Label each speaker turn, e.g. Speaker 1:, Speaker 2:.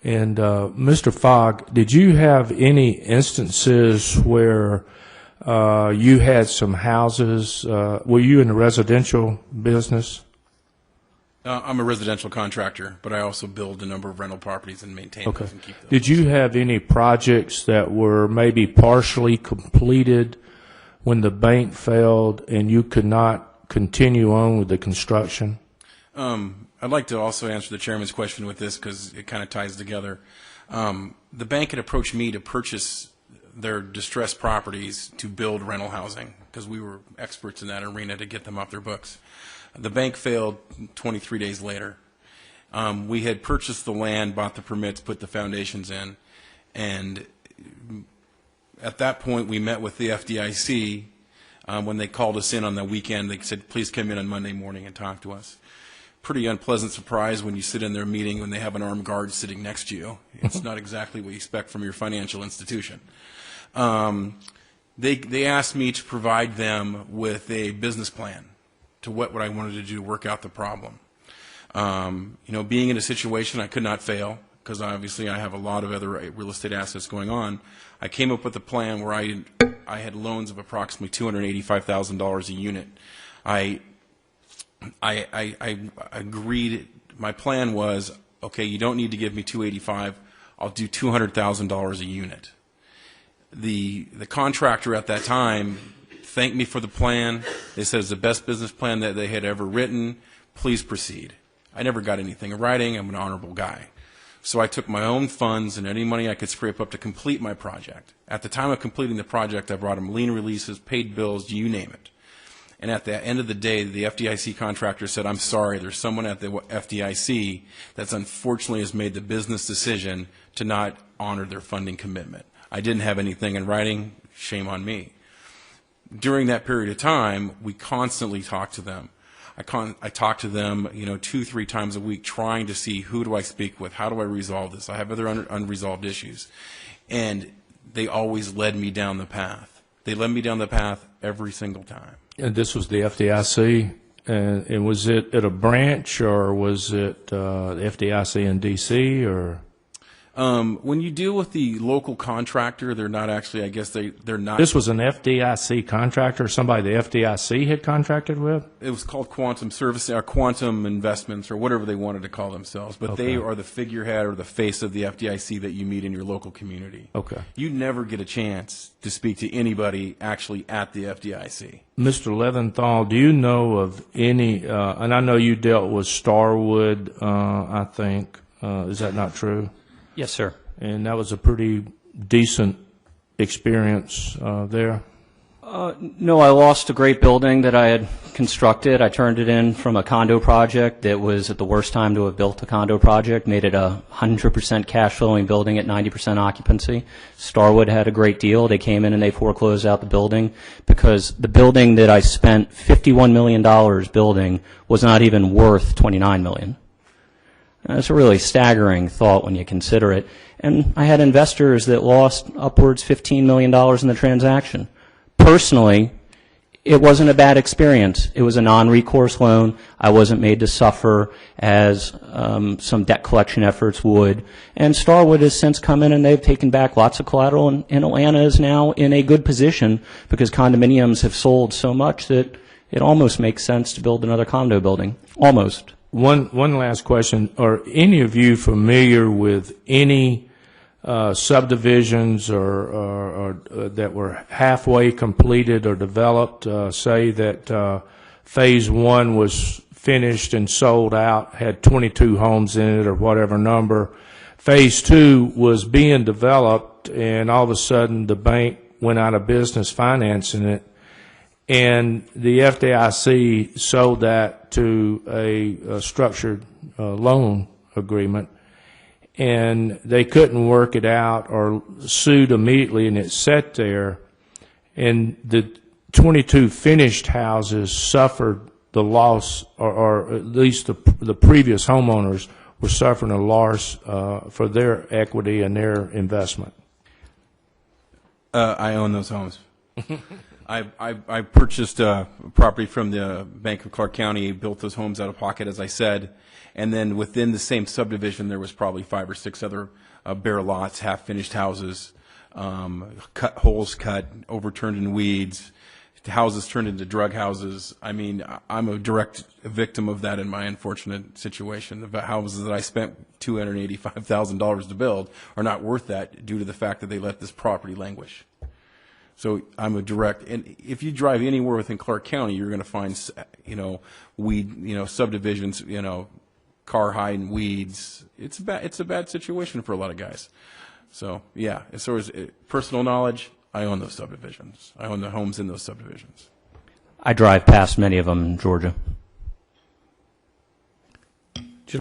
Speaker 1: And Mr. Fogg, did you have any instances where you had some houses? Were you in the residential business?
Speaker 2: I'm a residential contractor, but I also build a number of rental properties and maintain those and keep those.
Speaker 1: Did you have any projects that were maybe partially completed when the bank failed and you could not continue on with the construction?
Speaker 2: I'd like to also answer the chairman's question with this because it kind of ties together. The bank had approached me to purchase their distressed properties to build rental housing because we were experts in that arena to get them off their books. The bank failed 23 days later. We had purchased the land, bought the permits, put the foundations in, and at that point we met with the FDIC. When they called us in on the weekend, they said, please come in on Monday morning and talk to us. Pretty unpleasant surprise when you sit in their meeting when they have an armed guard sitting next to you. It's not exactly what you expect from your financial institution. They asked me to provide them with a business plan to what I wanted to do to work out the problem. Being in a situation I could not fail, because obviously I have a lot of other real estate assets going on, I came up with a plan where I had loans of approximately $285,000 a unit. I agreed, my plan was, okay, you don't need to give me $285,000, I'll do $200,000 a unit. The contractor at that time thanked me for the plan. They said it's the best business plan that they had ever written. Please proceed. I never got anything in writing. I'm an honorable guy. So I took my own funds and any money I could scrape up to complete my project. At the time of completing the project, I brought them lien releases, paid bills, you name it. And at the end of the day, the FDIC contractor said, I'm sorry, there's someone at the FDIC that's unfortunately has made the business decision to not honor their funding commitment. I didn't have anything in writing. Shame on me. During that period of time, we constantly talked to them. I talk to them, 2-3 times a week, trying to see who do I speak with, how do I resolve this. I have other unresolved issues, and they always led me down the path. They led me down the path every single time.
Speaker 1: And this was the FDIC, and was it at a branch or was it the FDIC in D.C. or?
Speaker 2: When you deal with the local contractor, they're not actually, I guess they're not.
Speaker 1: This was an FDIC contractor, somebody the FDIC had contracted with?
Speaker 2: It was called Quantum Service or Quantum Investments or whatever they wanted to call themselves. But they are the figurehead or the face of the FDIC that you meet in your local community. Okay. You never get a chance to speak to anybody actually at the FDIC.
Speaker 1: Mr. Leventhal, do you know of any, and I know you dealt with Starwood, I think. Is that not true?
Speaker 3: Yes, sir.
Speaker 1: And that was a pretty decent experience there?
Speaker 3: No, I lost a great building that I had constructed. I turned it in from a condo project that was at the worst time to have built a condo project, made it a 100% cash flowing building at 90% occupancy. Starwood had a great deal. They came in and they foreclosed out the building because the building that I spent $51 million building was not even worth $29 million. It's a really staggering thought when you consider it. And I had investors that lost upwards $15 million in the transaction. Personally, it wasn't a bad experience. It was a non-recourse loan. I wasn't made to suffer as some debt collection efforts would. And Starwood has since come in and they've taken back lots of collateral, and Atlanta is now in a good position because condominiums have sold so much that it almost makes sense to build another condo building. Almost.
Speaker 1: One last question. Are any of you familiar with any subdivisions or that were halfway completed or developed, say that phase 1 was finished and sold out, had 22 homes in it or whatever number. Phase 2 was being developed and all of a sudden the bank went out of business financing it, and the FDIC sold that to a structured loan agreement, and they couldn't work it out or sued immediately, and it sat there, and the 22 finished houses suffered the loss, or at least the previous homeowners were suffering a loss for their equity and their investment.
Speaker 2: I own those homes. I purchased property from the Bank of Clark County, built those homes out of pocket, as I said, and then within the same subdivision, there was probably 5 or 6 other bare lots, half-finished houses, holes cut, overturned in weeds, houses turned into drug houses. I mean, I'm a direct victim of that in my unfortunate situation. The houses that I spent $285,000 to build are not worth that due to the fact that they let this property languish. So I'm a direct, and if you drive anywhere within Clark County, you're going to find, weed, subdivisions, car hiding weeds. It's a bad situation for a lot of guys. So yeah, as far as personal knowledge, I own those subdivisions. I own the homes in those subdivisions.
Speaker 3: I drive past many of them in Georgia.